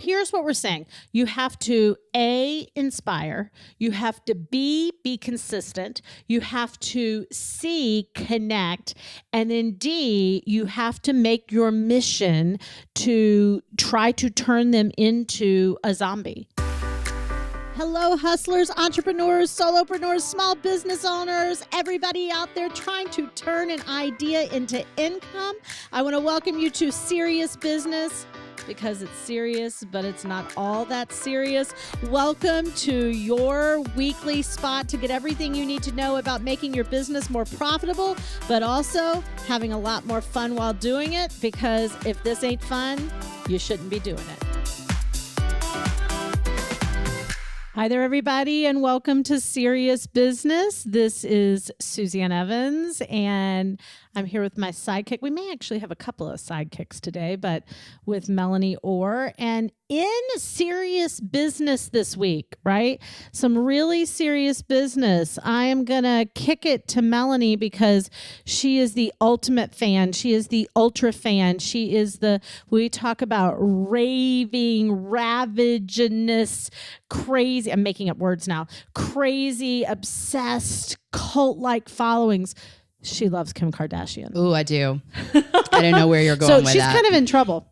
here's what we're saying. You have to A, inspire. You have to B, be consistent. You have to C, connect. And then D, you have to make your mission to try to turn them into a zombie. Hello, hustlers, entrepreneurs, solopreneurs, small business owners, everybody out there trying to turn an idea into income. I want to welcome you to Serious Business, because it's serious, but it's not all that serious. Welcome to your weekly spot to get everything you need to know about making your business more profitable, but also having a lot more fun while doing it, because if this ain't fun, you shouldn't be doing it. Hi there, everybody, and welcome to Serious Business. This is Suzanne Evans, and I'm here with my sidekick. We may actually have a couple of sidekicks today, but with Melanie Orr. And in serious business this week, right? Some really serious business. I am going to kick it to Melanie because she is the ultimate fan. She is the ultra fan. She is we talk about raving, ravaginous, crazy, I'm making up words now, crazy, obsessed, cult-like followings. She loves Kim Kardashian. Ooh, I do. I don't know where you're going with that. So she's kind of in trouble.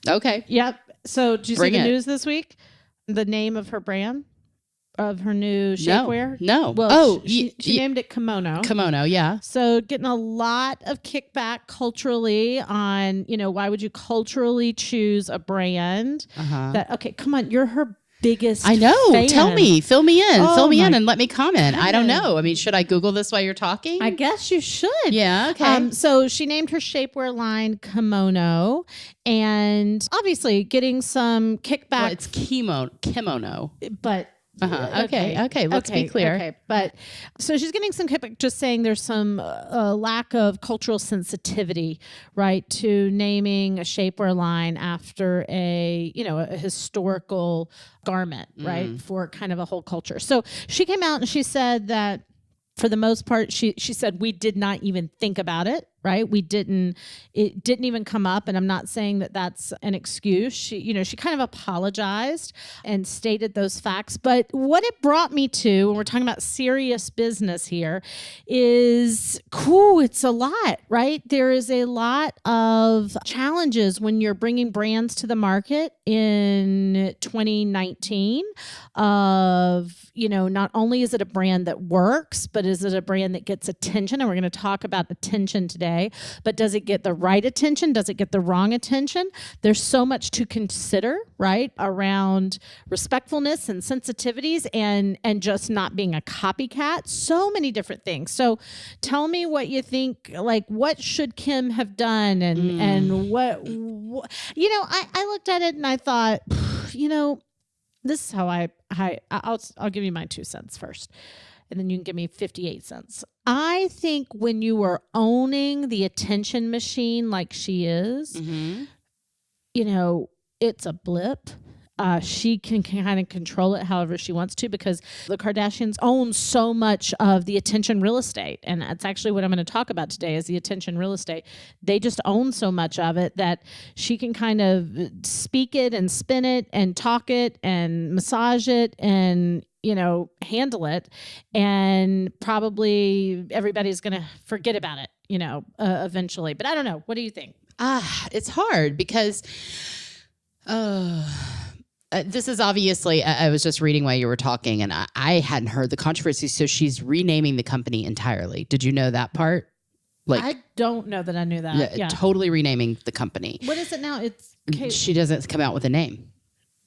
Okay. Yep. So did you see the news this week? The name of her brand? Of her new shapewear? No. Well, she named it Kimono. Kimono, yeah. So getting a lot of kickback culturally on, why would you culturally choose a brand that, okay, come on, you're her biggest I know. fan. Tell me. Fill me in. Oh, Fill me in and let me comment. goodness. I don't know. I mean, should I Google this while you're talking? I guess you should. Yeah, okay. So she named her shapewear line Kimono, and obviously getting some kickback. Well, it's kimono. But Okay. Let's be clear. Okay. But so she's getting some kickback, just saying there's some lack of cultural sensitivity, right, to naming a shapewear line after a historical garment, right, for kind of a whole culture. So she came out and she said that for the most part, she said we did not even think about it. Right. It didn't even come up. And I'm not saying that that's an excuse. She kind of apologized and stated those facts. But what it brought me to, when we're talking about serious business here, is it's a lot, right? There is a lot of challenges when you're bringing brands to the market in 2019 of, not only is it a brand that works, but is it a brand that gets attention? And we're going to talk about attention today. But does it get the right attention? Does it get the wrong attention? There's so much to consider, right, around respectfulness and sensitivities and just not being a copycat. So many different things. So tell me what you think, like what should Kim have done and what I looked at it and I thought, this is how I'll give you my 2 cents first. And then you can give me 58 cents. I think when you are owning the attention machine like she is, it's a blip. She can kind of control it however she wants to, because the Kardashians own so much of the attention real estate. And that's actually what I'm going to talk about today is the attention real estate. They just own so much of it that she can kind of speak it and spin it and talk it and massage it and handle it, and probably everybody's going to forget about it, eventually. But I don't know. What do you think? It's hard because this is obviously, I was just reading while you were talking, and I hadn't heard the controversy. So she's renaming the company entirely. Did you know that part? I don't know that I knew that. Yeah. Totally renaming the company. What is it now? She doesn't come out with a name.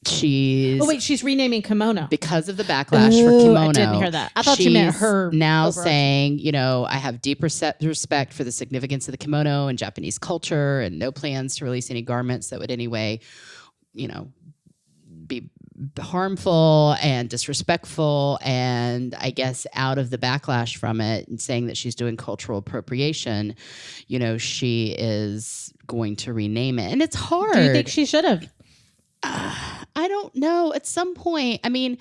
She's renaming Kimono because of the backlash for Kimono. I didn't hear that. I thought you meant her. Now saying, I have deep respect for the significance of the kimono and Japanese culture, and no plans to release any garments that would anyway, be harmful and disrespectful. And I guess out of the backlash from it and saying that she's doing cultural appropriation, she is going to rename it, and it's hard. Do you think she should have? I don't know. At some point, I mean,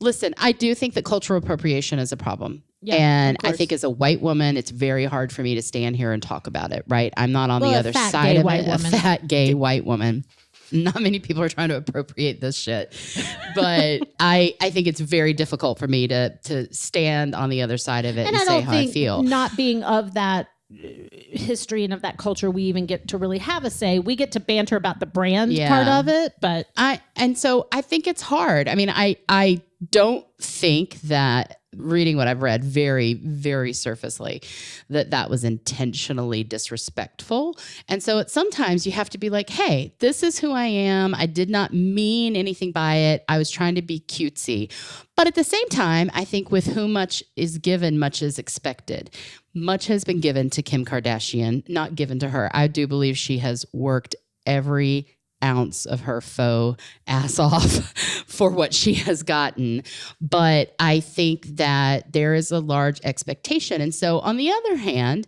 listen, I do think that cultural appropriation is a problem. Yeah, and I think as a white woman, it's very hard for me to stand here and talk about it, right? I'm not on the other side of it, a fat, gay, white woman. not many people are trying to appropriate this shit. But I think it's very difficult for me to stand on the other side of it and say how I feel. Not being of that history and of that culture, we even get to really have a say. We get to banter about the brand part of it, but so I think it's hard. I mean, I don't think that, reading what I've read very, very surfacely, that was intentionally disrespectful. And so sometimes you have to be like, hey, this is who I am. I did not mean anything by it. I was trying to be cutesy. But at the same time, I think with whom much is given, much is expected. Much has been given to Kim Kardashian, not given to her. I do believe she has worked every ounce of her faux ass off for what she has gotten. But I think that there is a large expectation. And so on the other hand,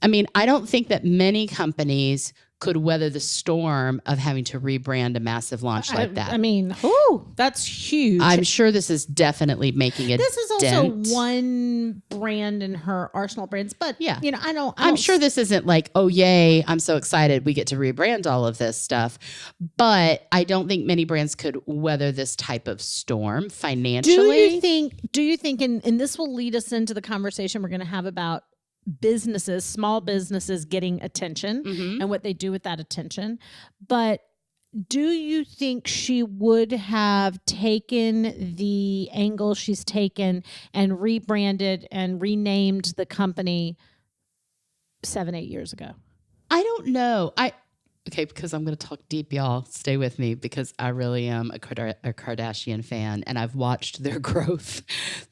I mean, I don't think that many companies could weather the storm of having to rebrand a massive launch like that. I mean, that's huge. I'm sure this is definitely making a This is dent. also one brand in her arsenal of brands, but you know, I'm sure this isn't like, oh yay, I'm so excited we get to rebrand all of this stuff. But I don't think many brands could weather this type of storm financially. Do you think, and this will lead us into the conversation we're going to have about businesses, small businesses getting attention and what they do with that attention. But do you think she would have taken the angle she's taken and rebranded and renamed the company 7-8 years ago? I don't know. Okay, because I'm going to talk deep, y'all. Stay with me because I really am a Kardashian fan, and I've watched their growth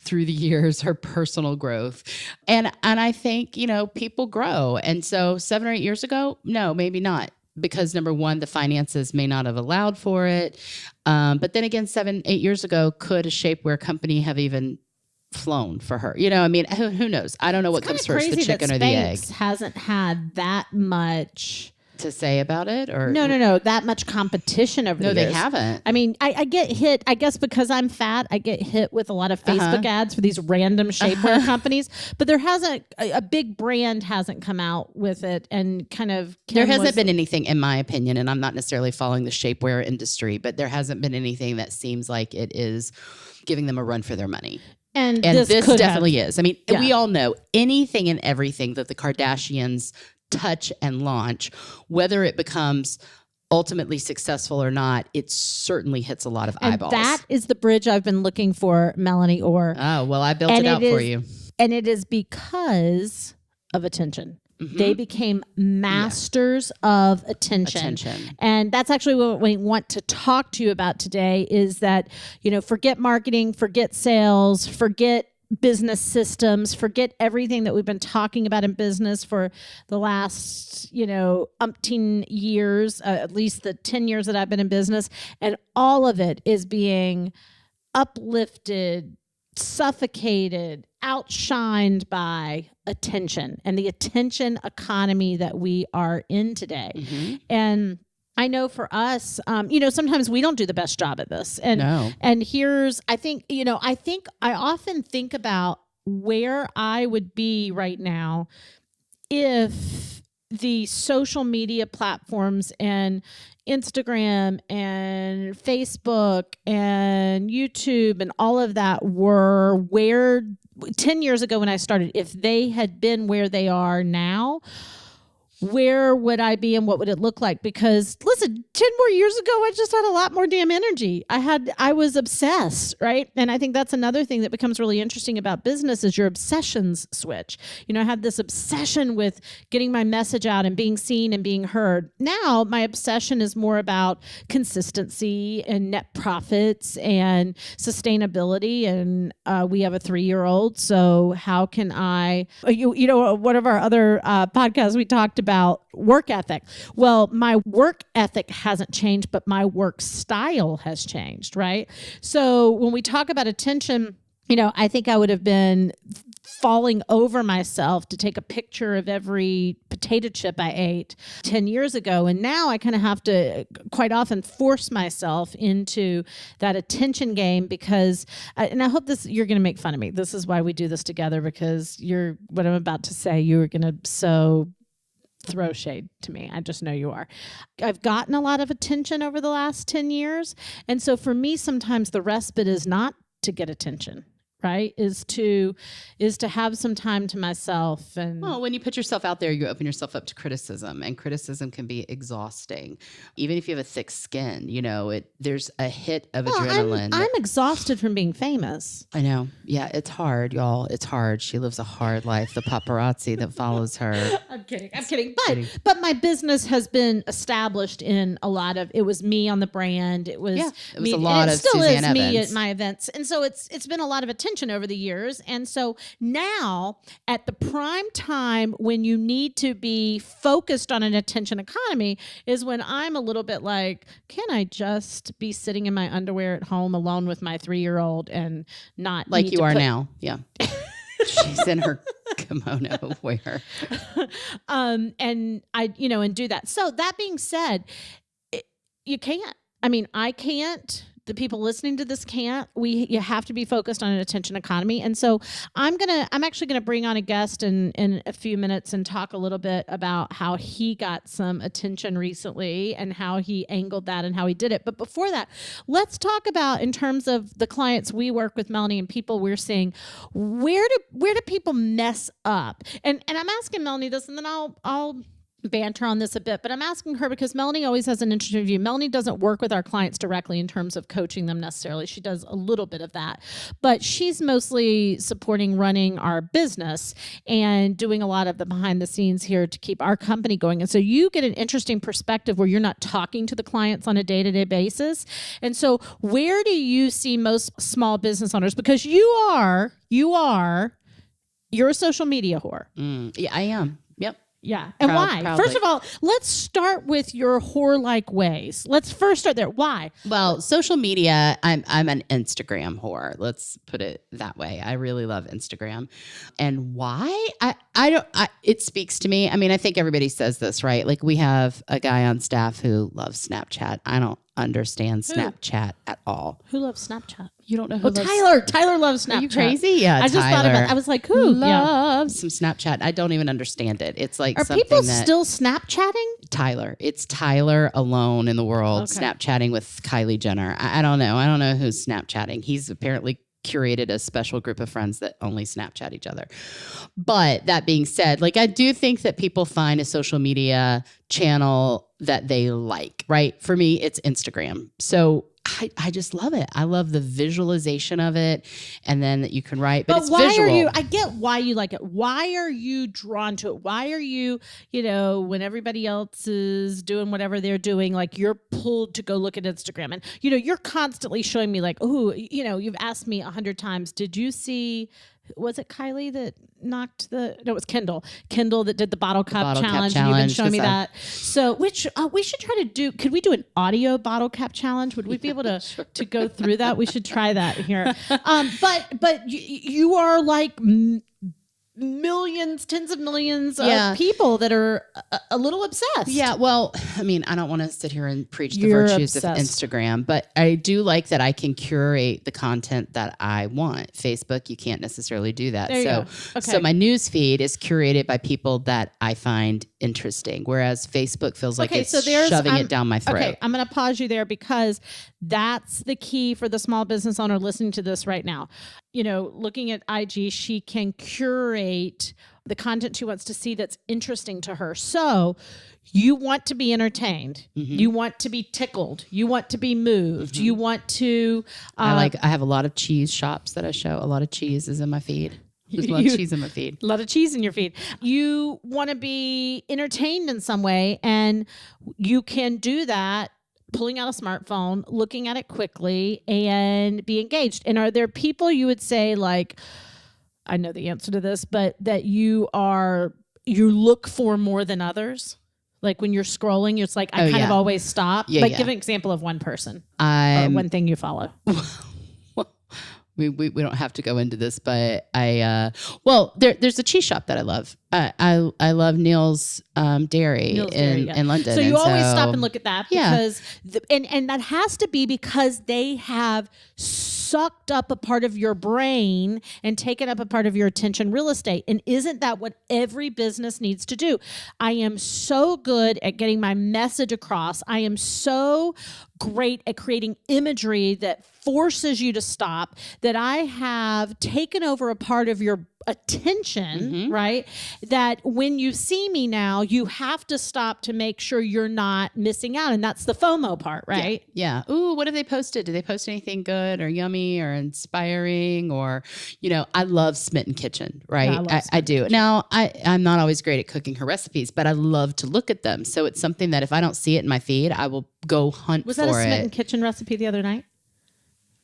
through the years, her personal growth. And I think, you know, people grow. And so 7 or 8 years ago, no, maybe not. Because number one, the finances may not have allowed for it. But then again, 7, 8 years ago, could a shapewear company have even flown for her? You know, I mean, who knows? I don't know what comes first, the chicken or the egg. Hasn't had that much to say about it, or no, that much competition over the years. No, they haven't. I mean, I get hit, I guess because I'm fat, I get hit with a lot of Facebook ads for these random shapewear companies, but there hasn't, a big brand hasn't come out with it and kind of... There hasn't been anything, in my opinion, and I'm not necessarily following the shapewear industry, but there hasn't been anything that seems like it is giving them a run for their money. And this definitely is. I mean, we all know anything and everything that the Kardashians touch and launch, whether it becomes ultimately successful or not, it certainly hits a lot of eyeballs. That is the bridge I've been looking for, Melanie Orr. Oh, well, I built it out for you. And it is because of attention. They became masters of attention. And that's actually what we want to talk to you about today is that, you know, forget marketing, forget sales, forget business systems, forget everything that we've been talking about in business for the last, you know, umpteen years, at least the 10 years that I've been in business. And all of it is being uplifted, suffocated, outshined by attention and the attention economy that we are in today. And I know for us, you know, sometimes we don't do the best job at this. And I think I often think about where I would be right now if the social media platforms and Instagram and Facebook and YouTube and all of that were where 10 years ago when I started, if they had been where they are now, where would I be and what would it look like? Because listen, 10 more years ago, I just had a lot more damn energy. I was obsessed, right? And I think that's another thing that becomes really interesting about business is your obsessions switch. You know, I had this obsession with getting my message out and being seen and being heard. Now my obsession is more about consistency and net profits and sustainability. And we have a 3-year-old. So how can I, you know, one of our other podcasts, we talked about work ethic. Well, my work ethic hasn't changed, but my work style has changed, right? So when we talk about attention, you know, I think I would have been falling over myself to take a picture of every potato chip I ate 10 years ago. And now I kind of have to quite often force myself into that attention game because, and I hope you're going to make fun of me. This is why we do this together because what I'm about to say, you're going to so throw shade to me. I just know you are. I've gotten a lot of attention over the last 10 years. And so for me, sometimes the respite is not to get attention, right? Is to have some time to myself. And well, when you put yourself out there, you open yourself up to criticism, and criticism can be exhausting. Even if you have a thick skin, there's a hit of adrenaline. I'm exhausted from being famous. I know. Yeah, it's hard, y'all. It's hard. She lives a hard life. The paparazzi that follows her. I'm kidding. But my business has been established in a lot of, it was me on the brand. It was a lot of Suzanne Evans. Me at my events. And so it's been a lot of attention over the years. And so now at the prime time when you need to be focused on an attention economy is when I'm a little bit like, can I just be sitting in my underwear at home alone with my 3-year-old and not like you are now? Yeah. She's in her kimono wear. And do that. So that being said, you can't. I mean, I can't. The people listening to this can't. You have to be focused on an attention economy. And so I'm actually gonna bring on a guest in a few minutes and talk a little bit about how he got some attention recently and how he angled that and how he did it. But before that, let's talk about, in terms of the clients we work with, Melanie, and people we're seeing, where do people mess up? And I'm asking Melanie this, and then I'll banter on this a bit, but I'm asking her because Melanie always has an interesting view. Melanie doesn't work with our clients directly in terms of coaching them necessarily. She does a little bit of that, but she's mostly supporting running our business and doing a lot of the behind the scenes here to keep our company going. And so you get an interesting perspective where you're not talking to the clients on a day-to-day basis. And so where do you see most small business owners? Because you're a social media whore. Yeah, I am. Yep. Yeah. And why? Proudly. First of all, let's start with your whore-like ways. Let's first start there. Why? Well, social media, I'm an Instagram whore. Let's put it that way. I really love Instagram. And why? It speaks to me. I mean, I think everybody says this, right? Like, we have a guy on staff who loves Snapchat. I don't understand Snapchat at all. Who loves Snapchat? You don't know who loves Tyler. Tyler loves Snapchat. Are you crazy? Yeah, I just thought about it. I was like, who loves some Snapchat? I don't even understand it. It's like, are people still Snapchatting? Tyler. It's Tyler alone in the world, Snapchatting with Kylie Jenner. I don't know. I don't know who's Snapchatting. He's apparently curated a special group of friends that only Snapchat each other. But that being said, like, I do think that people find a social media channel that they like, right? For me, it's Instagram. So I just love it. I love the visualization of it, and then that you can write, but it's why visual. I get why you like it. Why are you drawn to it? Why are you, when everybody else is doing whatever they're doing, like, you're pulled to go look at Instagram, and, you're constantly showing me, like, you've asked me 100 times, did you see, was it Kylie that knocked it was Kendall that did the bottle cup challenge. And you've been showing me that. So, which we should try to do. Could we do an audio bottle cap challenge? Would we be able to Sure. to go through that? We should try that here. But you are like millions, tens of millions of people that are a little obsessed. Yeah, well, I mean, I don't want to sit here and preach the You're virtues obsessed. of Instagram, but I do like that I can curate the content that I want. Facebook, you can't necessarily do that. There you go. Okay. So my news feed is curated by people that I find interesting, whereas Facebook feels like it's shoving it down my throat. Okay, I'm going to pause you there because that's the key for the small business owner listening to this right now. Looking at IG, she can curate the content she wants to see that's interesting to her. So you want to be entertained. Mm-hmm. You want to be tickled. You want to be moved. Mm-hmm. You want to... I have a lot of cheese shops that I show. A lot of cheese is in my feed. There's a lot of cheese in my feed. A lot of cheese in your feed. You want to be entertained in some way, and you can do that pulling out a smartphone, looking at it quickly, and be engaged. And are there people you would say, like, I know the answer to this, but that you look for more than others? Like, when you're scrolling, it's like, I kind of always stop. Give an example of one person or one thing you follow. We don't have to go into this, but there's a cheese shop that I love. I love Neil's Dairy in London. So you always stop and look at that because and that has to be because they have sucked up a part of your brain and taken up a part of your attention real estate. And isn't that what every business needs to do? I am so good at getting my message across. I am so great at creating imagery that forces you to stop, that I have taken over a part of your attention, right? That when you see me now, you have to stop to make sure you're not missing out. And that's the FOMO part, right? Yeah. Ooh, what have they posted? Did they post anything good or yummy or inspiring? Or, I love Smitten Kitchen, right? Yeah, I do. Now, I'm not always great at cooking her recipes, but I love to look at them. So it's something that if I don't see it in my feed, I will go hunt for it. Was that a Smitten Kitchen recipe the other night?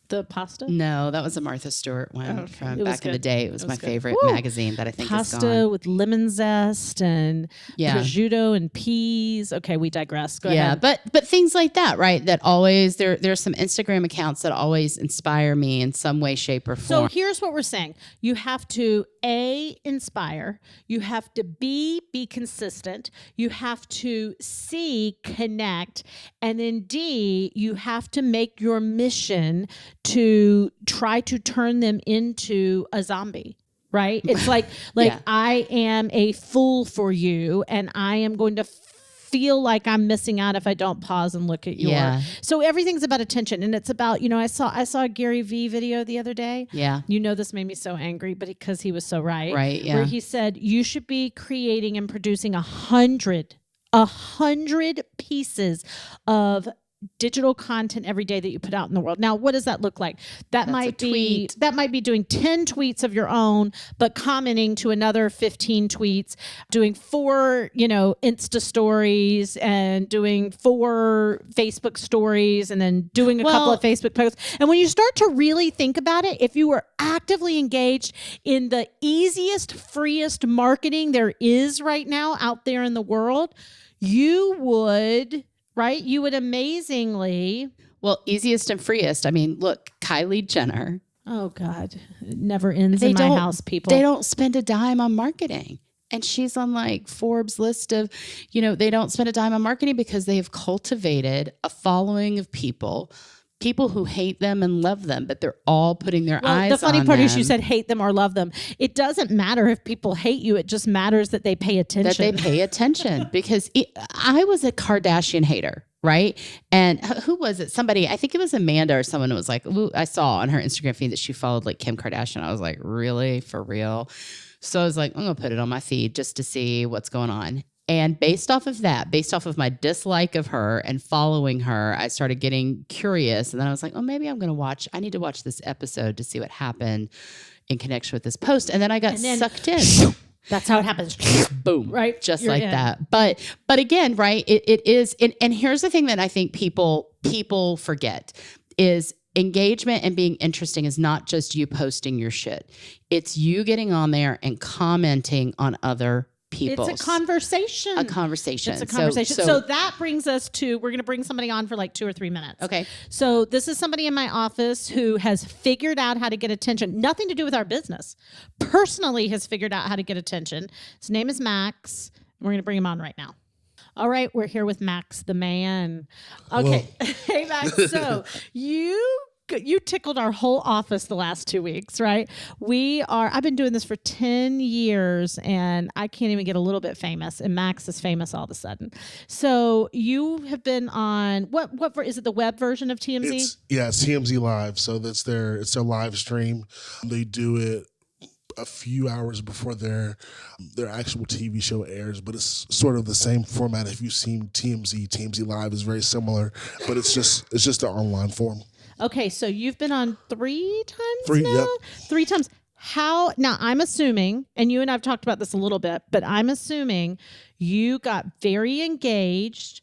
The pasta? No, that was a Martha Stewart one from back in the day. It was my favorite magazine that I think is gone. Pasta with lemon zest and prosciutto and peas. Okay, we digress. Go ahead. But things like that, right? That always there's some Instagram accounts that always inspire me in some way, shape, or form. So here's what we're saying: you have to A, inspire. You have to be consistent. You have to C, connect, and then D, you have to make your mission to try to turn them into a zombie, right? It's like I am a fool for you, and I am going to feel like I'm missing out if I don't pause and look at your. Yeah. So everything's about attention, and it's about, I saw a Gary Vee video the other day. Yeah. This made me so angry, but because he was so right. Right. Yeah. Where he said you should be creating and producing 100 pieces of digital content every day that you put out in the world. Now, what does that look like? That might be doing 10 tweets of your own, but commenting to another 15 tweets, doing 4, Insta stories, and doing 4 Facebook stories, and then doing a couple of Facebook posts. And when you start to really think about it, if you were actively engaged in the easiest, freest marketing there is right now out there in the world, you would amazingly. Well, easiest and freest. I mean, look, Kylie Jenner. Oh, God. It never ends in my house, people. They don't spend a dime on marketing. And she's on Forbes list of, they don't spend a dime on marketing because they have cultivated a following of people who hate them and love them, but they're all putting their eyes on them. The funny part is you said hate them or love them. It doesn't matter if people hate you. It just matters that they pay attention. Because I was a Kardashian hater, right? And who was it? Somebody, I think it was Amanda or someone who was like, ooh, I saw on her Instagram feed that she followed Kim Kardashian. I was like, really? For real? So I was like, I'm going to put it on my feed just to see what's going on. And based off of my dislike of her and following her, I started getting curious. And then I was like, oh, maybe I need to watch this episode to see what happened in connection with this post. And then I got sucked in. That's how it happens. Boom. Right. Just You're like in. That. But again, right, it is. And here's the thing that I think people forget is engagement and being interesting is not just you posting your shit. It's you getting on there and commenting on other people. It's a conversation. It's a conversation. So that brings us to, we're going to bring somebody on for 2 or 3 minutes. Okay. So this is somebody in my office who has figured out how to get attention. Nothing to do with our business. Personally has figured out how to get attention. His name is Max. We're going to bring him on right now. All right, we're here with Max the man. Okay. Hey, Max. So you tickled our whole office the last 2 weeks, right? I've been doing this for 10 years and I can't even get a little bit famous, and Max is famous all of a sudden. So you have been on, what is it, the web version of TMZ? It's TMZ Live. So it's their live stream. They do it a few hours before their actual TV show airs, but it's sort of the same format. If you've seen TMZ Live is very similar, but it's just an online form. Okay, so you've been on 3 times now? Yep. 3 times. Now I'm assuming, and you and I've talked about this a little bit, but I'm assuming you got very engaged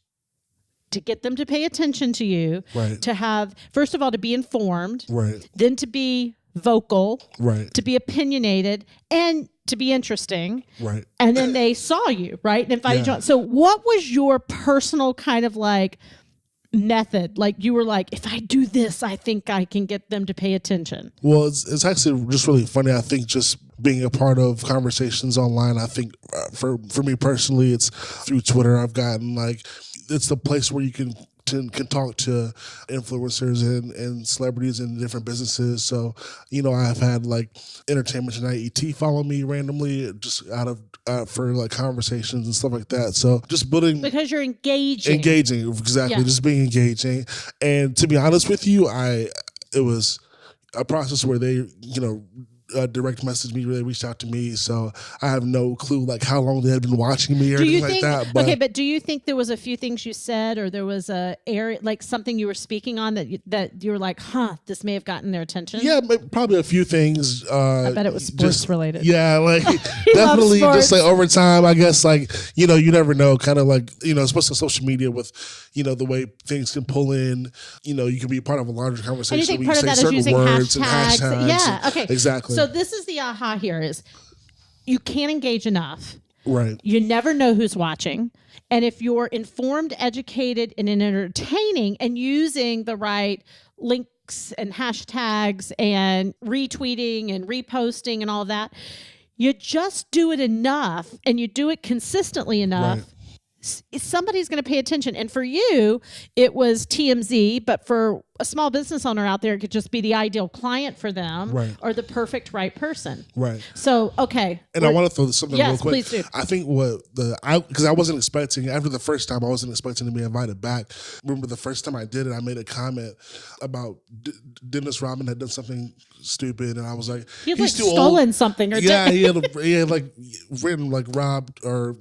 to get them to pay attention to you, right? To have, first of all, to be informed, right? Then to be vocal, right? To be opinionated, and to be interesting, right? And then they saw you, right? And invited you on. So what was your personal kind of method? You were like, if I do this, I think I can get them to pay attention. Well, it's actually just really funny. I think just being a part of conversations online, I think for me personally, it's through Twitter. I've gotten it's the place where you can can talk to influencers and celebrities in different businesses. So, I've had like Entertainment Tonight ET follow me randomly just out of for like conversations and stuff like that. So just building, because you're engaging, exactly, Yeah. just being engaging. And to be honest with you, it was a process where they, direct message me, they reached out to me. So I have no clue like how long they had been watching me or anything like that. But do you think there was a few things you said, or there was a area, like something you were speaking on that you were like, this may have gotten their attention? Yeah, probably a few things. I bet it was sports related. Yeah, like definitely just like over time, I guess, like, you never know, kind of like, especially social media with, the way things can pull in, you can be part of a larger conversation. And you think where part of say that is certain using words and hashtags? Yeah, and- okay. Exactly. So this is the aha here is you can't engage enough. Right. You never know who's watching. And if you're informed, educated, and entertaining and using the right links and hashtags and retweeting and reposting and all that, you just do it enough and you do it consistently enough. Right. Somebody's going to pay attention. And for you, it was TMZ, but for a small business owner out there, it could just be the ideal client for them, Right. or the perfect right person. Right. So, okay. And I want to throw something real quick. Please do. I think because I wasn't expecting, after the first time, I wasn't expecting to be invited back. Remember the first time I did it, I made a comment about Dennis Rodman had done something stupid, and I was like, He's he's like too stolen old. something. Or Yeah, he had like written like robbed or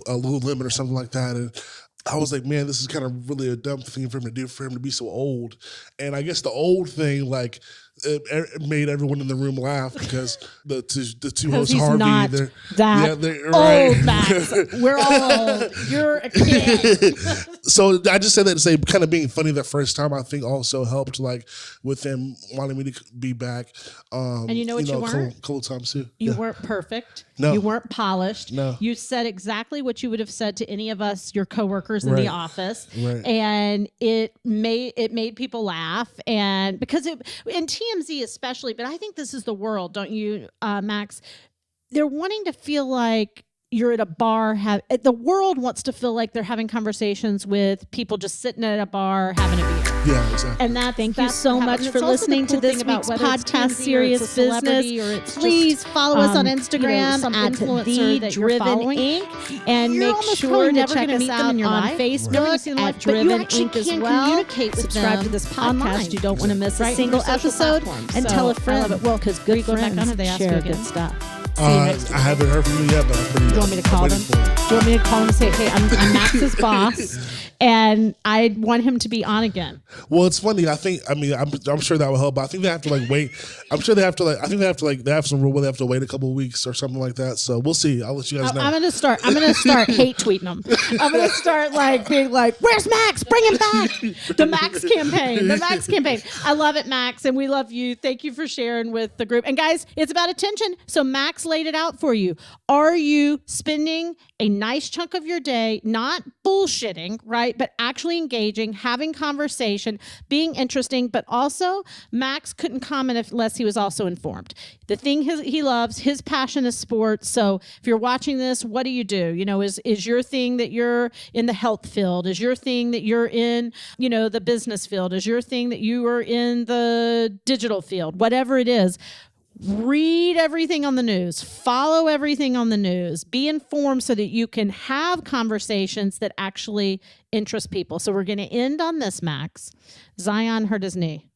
a Lululemon or something like that, and I was like, man, this is kind of really a dumb thing for him to do, for him to be so old. And I guess the old thing, like, it made everyone in the room laugh because the two hosts, he's Harvey, not they're that old, right. Max. We're all old. You're a kid. So I just said that to say, kind of being funny the first time, I think also helped, like, with them wanting me to be back. And you know what you weren't? Cool times too. You weren't perfect. No. You weren't polished. No. You said exactly what you would have said to any of us, your coworkers in the office. Right. And it made people laugh. And because in TMZ especially, but I think this is the world, don't you, Max? They're wanting to feel like you're at a bar. The world wants to feel like they're having conversations with people just sitting at a bar having a beer. Yeah, exactly. And Thank you so much for listening to this week's podcast, Serious Business. Please follow us on Instagram at The Driven Inc. And make sure to check us out on Facebook at Driven Inc. as well. Subscribe to this podcast. You don't want to miss a single episode. And tell a friend. Because good friends share good stuff. I haven't heard from you yet, but I'm pretty. Do you want me to call them? Do you want me to call him and say, hey, I'm Max's boss, and I want him to be on again? Well, it's funny. I'm sure that will help, but I think they have to like wait. I'm sure they have to like. I think they have some rule where they have to wait a couple of weeks or something like that. So we'll see. I'll let you guys know. I'm gonna start hate tweeting them. I'm gonna start like being like, "Where's Max? Bring him back!" The Max campaign. The Max campaign. I love it, Max, and we love you. Thank you for sharing with the group. And guys, it's about attention. So Max laid it out for you. Are you spending a nice chunk of your day not bullshitting, right, but actually engaging, having conversation, being interesting, but also Max couldn't comment unless he was also informed. The thing he loves, his passion is sports. So if you're watching this, what do? Is your thing that you're in the health field? Is your thing that you're in, the business field? Is your thing that you are in the digital field? Whatever it is, read everything on the news, follow everything on the news, be informed so that you can have conversations that actually interest people. So we're going to end on this, Max. Zion hurt his knee.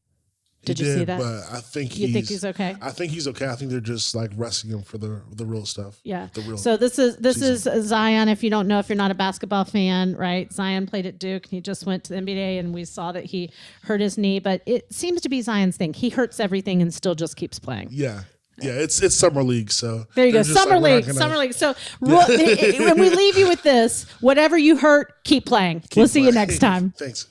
Did you see that? But I think you think he's okay? I think he's okay. I think they're just like resting him for the real stuff. Yeah. The real. So this is Zion. If you don't know, if you're not a basketball fan, right? Zion played at Duke. And he just went to the NBA, and we saw that he hurt his knee. But it seems to be Zion's thing. He hurts everything and still just keeps playing. Yeah. Yeah, it's summer league, so there you go. Summer league. So when we leave you with this, whatever you hurt, keep playing. We'll see you next time. Thanks.